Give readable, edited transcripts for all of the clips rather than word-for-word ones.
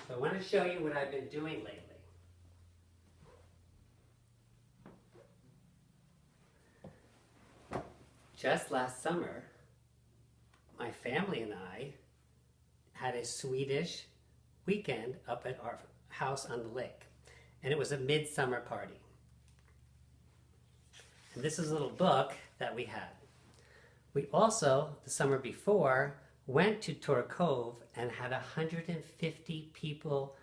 So I want to show you what I've been doing lately. Just last summer, my family and I had a Swedish weekend up at our house on the lake. And it was a midsummer party. And this is a little book that we had. We also, the summer before, went to Torcove and had a 150 people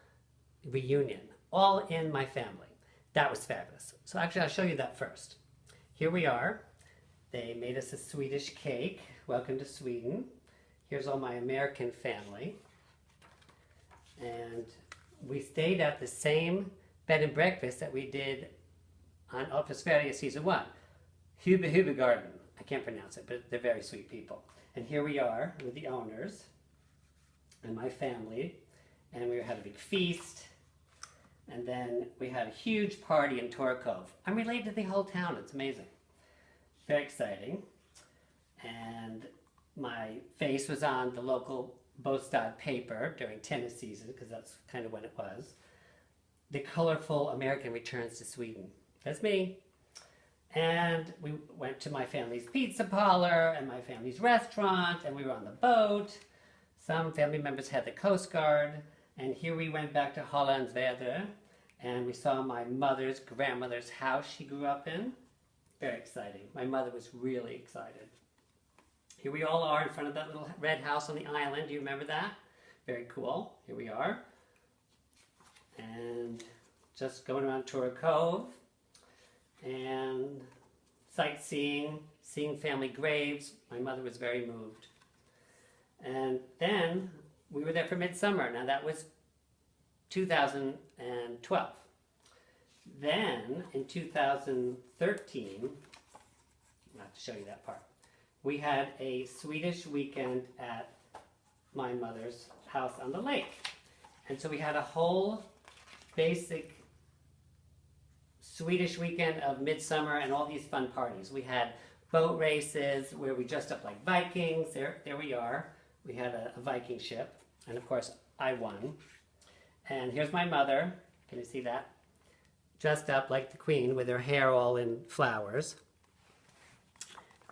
reunion, all in my family. That was fabulous. So actually I'll show you that first. Here we are. They made us a Swedish cake. Welcome to Sweden. Here's all my American family. And we stayed at the same bed and breakfast that we did on Ultra Sverige season 1. Hube Garden. I can't pronounce it, but they're very sweet people. And here we are with the owners and my family. And we had a big feast. And then we had a huge party in Torcove. I'm related to the whole town. It's amazing. Very exciting. And my face was on the local Bostad paper during tennis season, because that's kind of when it was. The colorful American returns to Sweden. That's me. And we went to my family's pizza parlor and my family's restaurant, and we were on the boat. Some family members had the Coast Guard. And here we went back to Hollandsväder, and we saw my mother's grandmother's house she grew up in. Very exciting. My mother was really excited. Here we all are in front of that little red house on the island. Do you remember that? Very cool. Here we are. And just going around Torcove and sightseeing, seeing family graves. My mother was very moved. And then we were there for midsummer. Now that was 2012. Then in 2013, I'll have to show you that part. We had a Swedish weekend at my mother's house on the lake. And so we had a whole basic Swedish weekend of midsummer and all these fun parties. We had boat races where we dressed up like Vikings. There we are. We had a Viking ship. And of course, I won. And here's my mother. Can you see that? Dressed up like the queen with her hair all in flowers.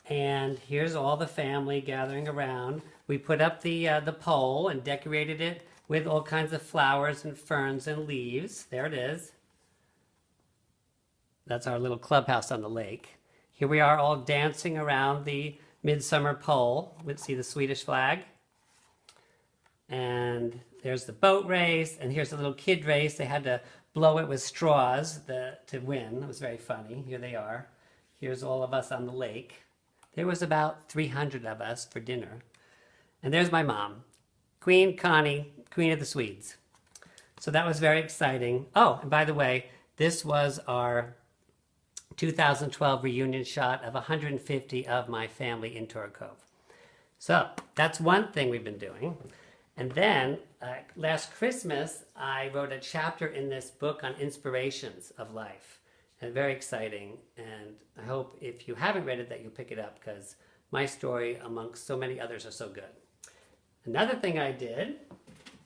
And here's all the family gathering around. We put up the pole and decorated it with all kinds of flowers and ferns and leaves. There it is. That's our little clubhouse on the lake. Here we are all dancing around the midsummer pole. See the Swedish flag? And there's the boat race, and here's the little kid race. They had to blow it with straws to win. It was very funny. Here they are. Here's all of us on the lake. There was about 300 of us for dinner. And there's my mom, Queen Connie, Queen of the Swedes. So that was very exciting. Oh, and by the way, this was our 2012 reunion shot of 150 of my family in Torcove. So that's one thing we've been doing. And then last Christmas, I wrote a chapter in this book on inspirations of life. And very exciting. And I hope if you haven't read it that you'll pick it up, because my story amongst so many others are so good. Another thing I did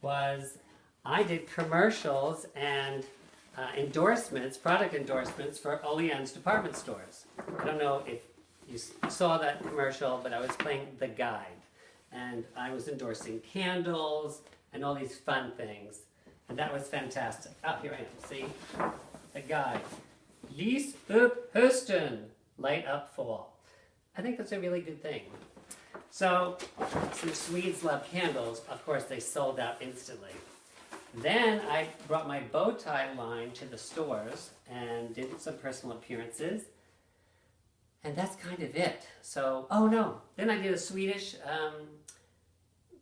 was I did commercials and endorsements, product endorsements for Åhléns department stores. I don't know if you saw that commercial, but I was playing the guide. And I was endorsing candles and all these fun things. And that was fantastic. Oh, here I am. See? The guide. Lys upp hösten. Light up fall. I think that's a really good thing. So, since Swedes love candles, of course they sold out instantly. Then I brought my bow tie line to the stores and did some personal appearances. And that's kind of it. So, oh no, then I did a Swedish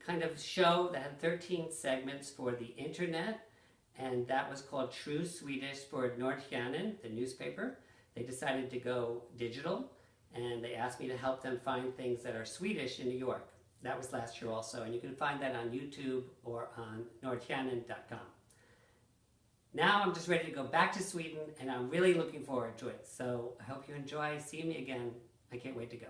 kind of show that had 13 segments for the internet, and that was called True Swedish for Nordstjernan, the newspaper. They decided to go digital, and they asked me to help them find things that are Swedish in New York. That was last year also, and you can find that on YouTube or on nordstjernan.com. Now I'm just ready to go back to Sweden, and I'm really looking forward to it. So I hope you enjoy seeing me again. I can't wait to go.